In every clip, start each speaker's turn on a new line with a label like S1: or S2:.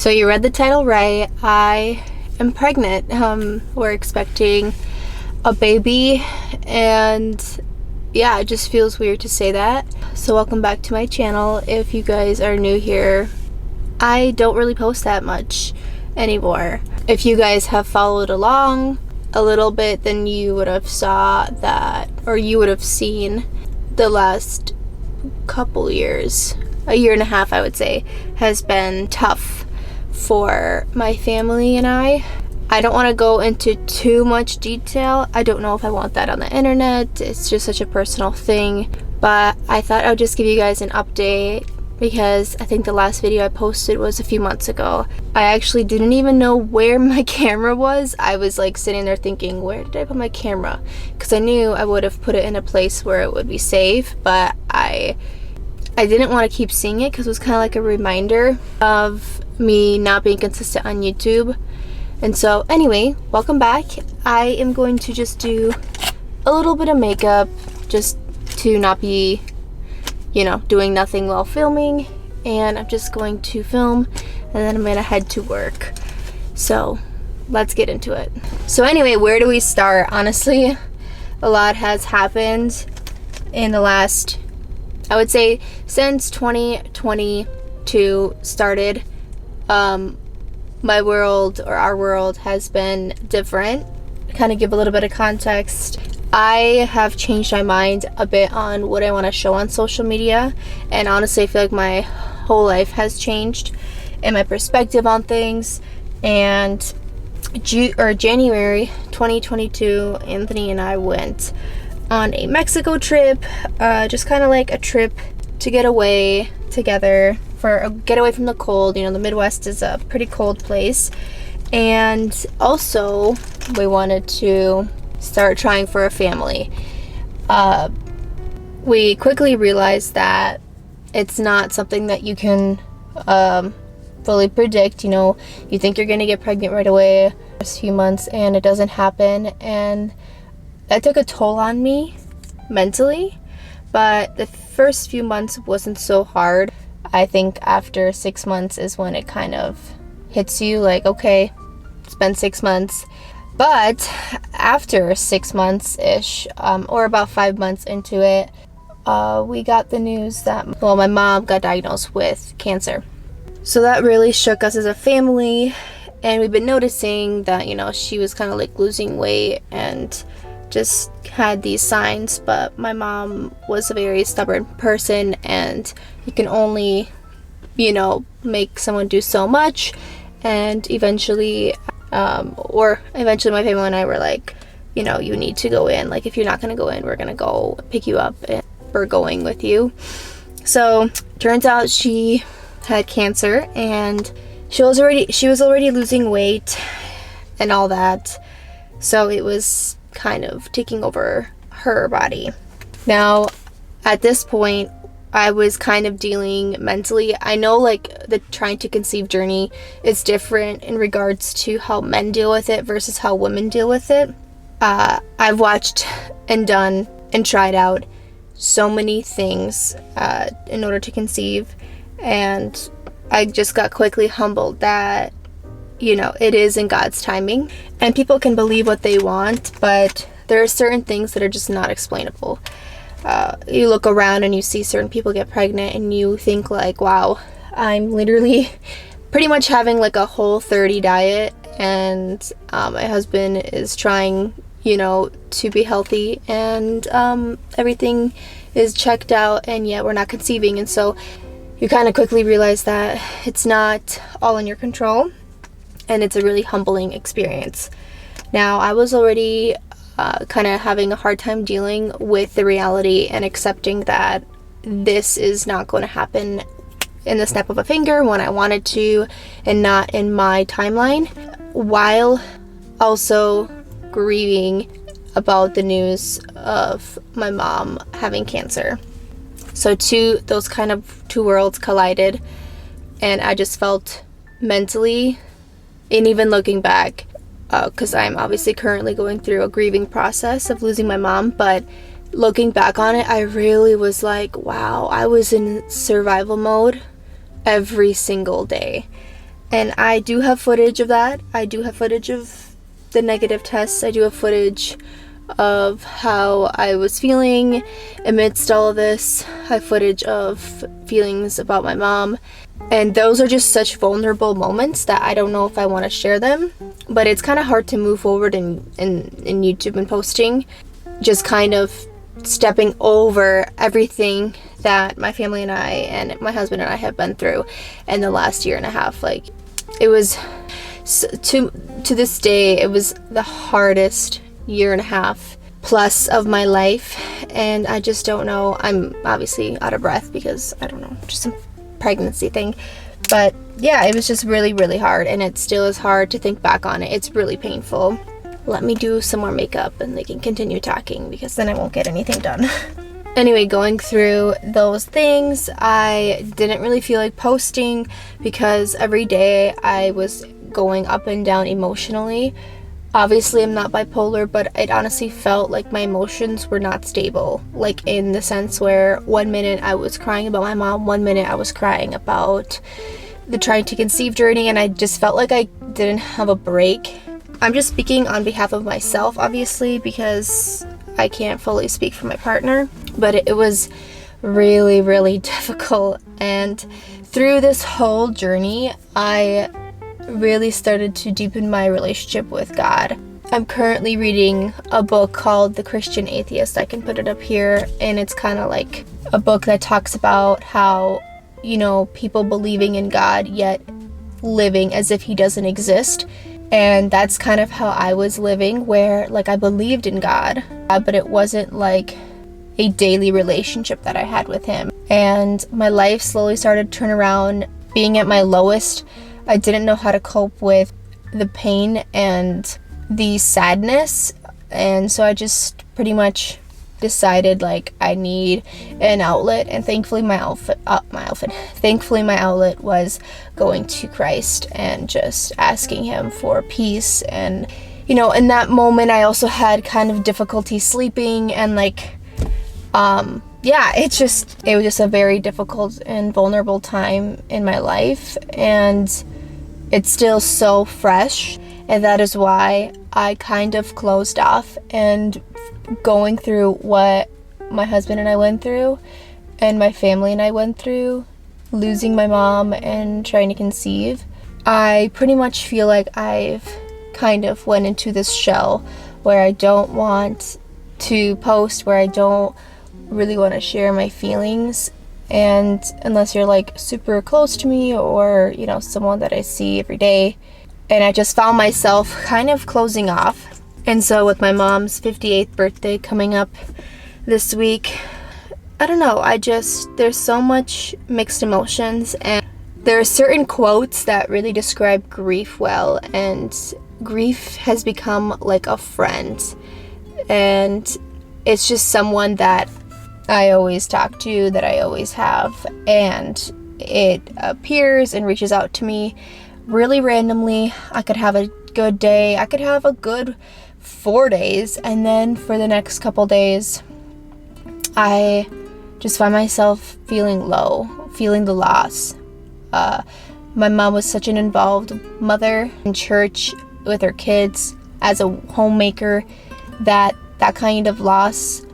S1: So you read the title right. I am pregnant. We're expecting a baby, and yeah, it just feels weird to say that. So welcome back to my channel. If you guys are new here, I don't really post that much anymore. If you guys have followed along a little bit, then you would have saw that, or you would have seen the last couple years, a year and a half I would say, has been tough for my family and I don't want to go into too much detail. I don't know if I want that on the internet. It's just such a personal thing, but I thought I would just give you guys an update because I think the last video I posted was a few months ago. I actually didn't even know where my camera was. I was like sitting there thinking, where did I put my camera? Because I knew I would have put it in a place where it would be safe, but I didn't want to keep seeing it because it was kind of like a reminder of me not being consistent on YouTube. And so anyway, welcome back. I am going to just do a little bit of makeup just to not be, you know, doing nothing while filming, and I'm just going to film and then I'm gonna head to work. So let's get into it. So anyway, where do we start? Honestly, a lot has happened in the last, I would say, since 2022 started. My world, or our world, has been different. To kind of give a little bit of context, I have changed my mind a bit on what I want to show on social media, and honestly I feel like my whole life has changed and my perspective on things. And January 2022, Anthony and I went on a Mexico trip, just kind of like a trip to get away together, for a getaway from the cold. You know, the Midwest is a pretty cold place, and also we wanted to start trying for a family. We quickly realized that it's not something that you can fully predict. You know, you think you're gonna get pregnant right away first few months and it doesn't happen, and that took a toll on me mentally. But the first few months wasn't so hard. I think after 6 months is when it kind of hits you, like, okay, it's been 6 months. But after 6 months-ish, or about 5 months into it, we got the news that, well, my mom got diagnosed with cancer. So that really shook us as a family, and we've been noticing that, you know, she was kind of like losing weight and just had these signs. But my mom was a very stubborn person, and you can only, you know, make someone do so much. And eventually my family and I were like, you know, you need to go in. Like, if you're not going to go in, we're going to go pick you up and we're going with you. So turns out she had cancer, and she was already losing weight and all that. So it was kind of taking over her body. Now, at this point, I was kind of dealing mentally. I know, like, the trying to conceive journey is different in regards to how men deal with it versus how women deal with it. I've watched and done and tried out so many things in order to conceive, and I just got quickly humbled that, you know, it is in God's timing, and people can believe what they want, but there are certain things that are just not explainable. You look around and you see certain people get pregnant and you think like, wow, I'm literally pretty much having like a Whole30 diet, and my husband is trying, you know, to be healthy, and everything is checked out, and yet we're not conceiving. And so you kind of quickly realize that it's not all in your control, and it's a really humbling experience. Now, I was already kind of having a hard time dealing with the reality and accepting that this is not going to happen in the snap of a finger when I wanted to, and not in my timeline, while also grieving about the news of my mom having cancer. So those kind of two worlds collided, and I just felt mentally, and even looking back, because I'm obviously currently going through a grieving process of losing my mom, but looking back on it, I really was like, wow, I was in survival mode every single day. And I do have footage of that. I do have footage of the negative tests. I do have footage of how I was feeling amidst all of this. I have footage of feelings about my mom. And those are just such vulnerable moments that I don't know if I want to share them. But it's kind of hard to move forward in YouTube and posting. Just kind of stepping over everything that my family and I and my husband and I have been through in the last year and a half. Like, it was, to this day, it was the hardest year and a half plus of my life, and I just don't know. I'm obviously out of breath because, I don't know, just some pregnancy thing. But yeah, it was just really, really hard, and it still is hard to think back on it. It's really painful. Let me do some more makeup and they can continue talking, because then I won't get anything done. Anyway, going through those things, I didn't really feel like posting because every day I was going up and down emotionally. Obviously, I'm not bipolar, but it honestly felt like my emotions were not stable. Like, in the sense where 1 minute I was crying about my mom, 1 minute I was crying about the trying to conceive journey, and I just felt like I didn't have a break. I'm just speaking on behalf of myself, obviously, because I can't fully speak for my partner, but it was really, really difficult. And through this whole journey, I really started to deepen my relationship with God. I'm currently reading a book called The Christian Atheist. I can put it up here, and it's kind of like a book that talks about how, you know, people believing in God yet living as if he doesn't exist. And that's kind of how I was living, where, like, I believed in God, but it wasn't like a daily relationship that I had with him. And my life slowly started to turn around. Being at my lowest, I didn't know how to cope with the pain and the sadness. And so I just pretty much decided, like, I need an outlet, and thankfully my outlet was going to Christ and just asking him for peace. And, you know, in that moment I also had kind of difficulty sleeping, and like yeah, it was just a very difficult and vulnerable time in my life, and it's still so fresh, and that is why I kind of closed off. And going through what my husband and I went through, and my family and I went through, losing my mom and trying to conceive, I pretty much feel like I've kind of went into this shell where I don't want to post, where I don't really want to share my feelings. And unless you're like super close to me, or, you know, someone that I see every day, and I just found myself kind of closing off. And so with my mom's 58th birthday coming up this week, I don't know, there's so much mixed emotions, and there are certain quotes that really describe grief well, and grief has become like a friend, and it's just someone that I always talk to, that I always have, and it appears and reaches out to me really randomly. I could have a good day, I could have a good 4 days, and then for the next couple days I just find myself feeling low, feeling the loss. My mom was such an involved mother in church with her kids, as a homemaker, that kind of loss,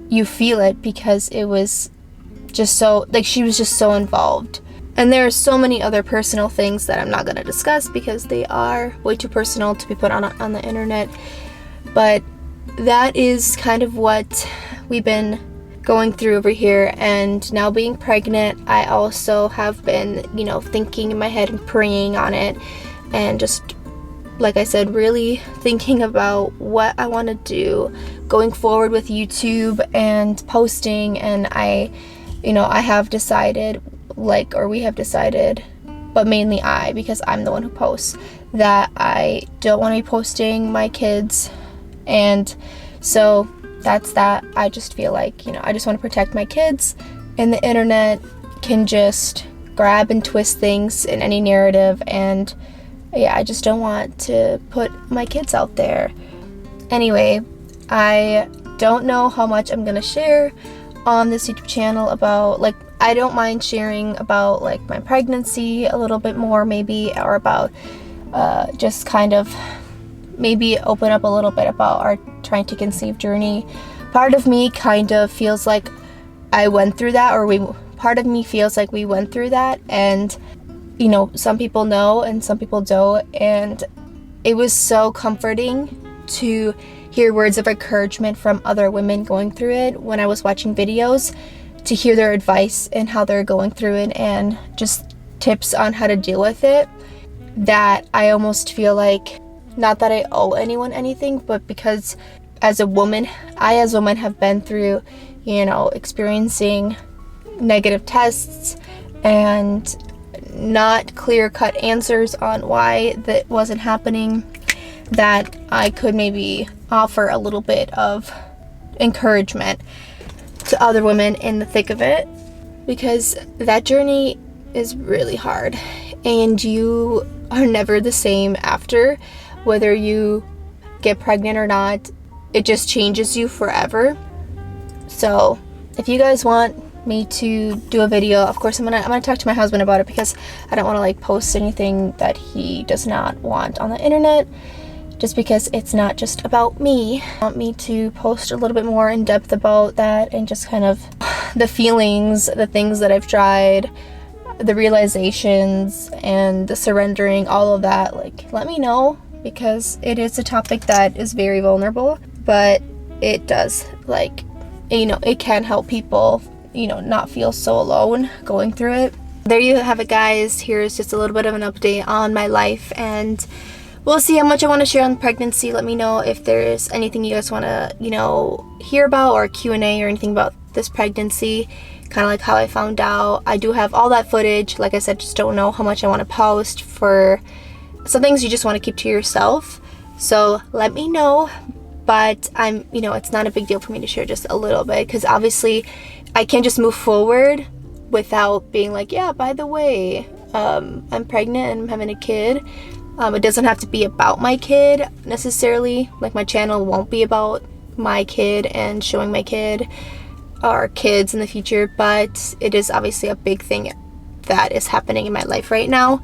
S1: you feel it, because it was just so, like, she was just so involved. And there are so many other personal things that I'm not going to discuss because they are way too personal to be put on the internet. But that is kind of what we've been going through over here. And now being pregnant, I also have been, you know, thinking in my head and praying on it, and just, like I said, really thinking about what I want to do going forward with YouTube and posting. And I have decided, we have decided, but mainly because I'm the one who posts, that I don't want to be posting my kids. And so that's that. I just feel like, I just want to protect my kids, and the internet can just grab and twist things in any narrative. And yeah, I just don't want to put my kids out there. Anyway, I don't know how much I'm gonna share on this YouTube channel about, I don't mind sharing about like my pregnancy a little bit more maybe, or about just kind of maybe open up a little bit about our trying to conceive journey. Part of me kind of feels like I went through that, or part of me feels like we went through that, and you know, some people know and some people don't, and it was so comforting to hear words of encouragement from other women going through it when I was watching videos, to hear their advice and how they're going through it and just tips on how to deal with it, that I almost feel like, not that I owe anyone anything, but because as a woman have been through, you know, experiencing negative tests and not clear-cut answers on why that wasn't happening, that I could maybe offer a little bit of encouragement to other women in the thick of it, because that journey is really hard and you are never the same after, whether you get pregnant or not. It just changes you forever. So if you guys want me to do a video, of course I'm gonna talk to my husband about it, because I don't want to like post anything that he does not want on the internet, just because it's not just about me. I want me to post a little bit more in depth about that, and just kind of the feelings, the things that I've tried, the realizations and the surrendering, all of that. Like, let me know, because it is a topic that is very vulnerable, but it does, like, you know, it can help people, you know, not feel so alone going through it. There you have it, guys. Here's just a little bit of an update on my life, and we'll see how much I want to share on pregnancy. Let me know if there's anything you guys want to, you know, hear about, or Q&A or anything about this pregnancy, kind of like how I found out. I do have all that footage. Like I said, just don't know how much I want to post. For some things you just want to keep to yourself, so let me know. But you know, it's not a big deal for me to share just a little bit, because obviously I can't just move forward without being like, yeah, by the way, I'm pregnant and I'm having a kid. It doesn't have to be about my kid necessarily. Like, my channel won't be about my kid and showing my kid or kids in the future, but it is obviously a big thing that is happening in my life right now.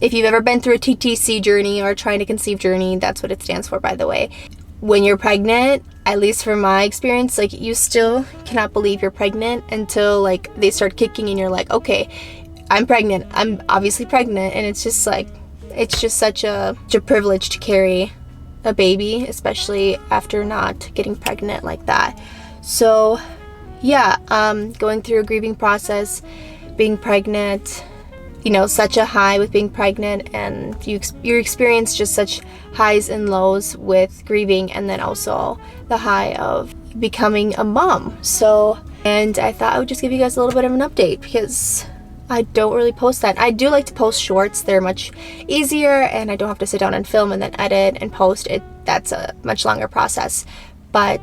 S1: If you've ever been through a TTC journey or trying to conceive journey, that's what it stands for, by the way. When you're pregnant, at least from my experience, like, you still cannot believe you're pregnant until like they start kicking and you're like, okay, I'm pregnant. I'm obviously pregnant. And it's just like, it's just such a privilege to carry a baby, especially after not getting pregnant like that. So yeah, going through a grieving process, being pregnant, you know, such a high with being pregnant, and you experience just such highs and lows with grieving, and then also the high of becoming a mom. So, and I thought I would just give you guys a little bit of an update, because I don't really post that. I do like to post shorts. They're much easier, and I don't have to sit down and film and then edit and post it. That's a much longer process. But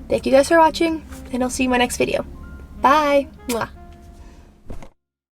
S1: thank you guys for watching, and I'll see you in my next video. Bye. Mwah.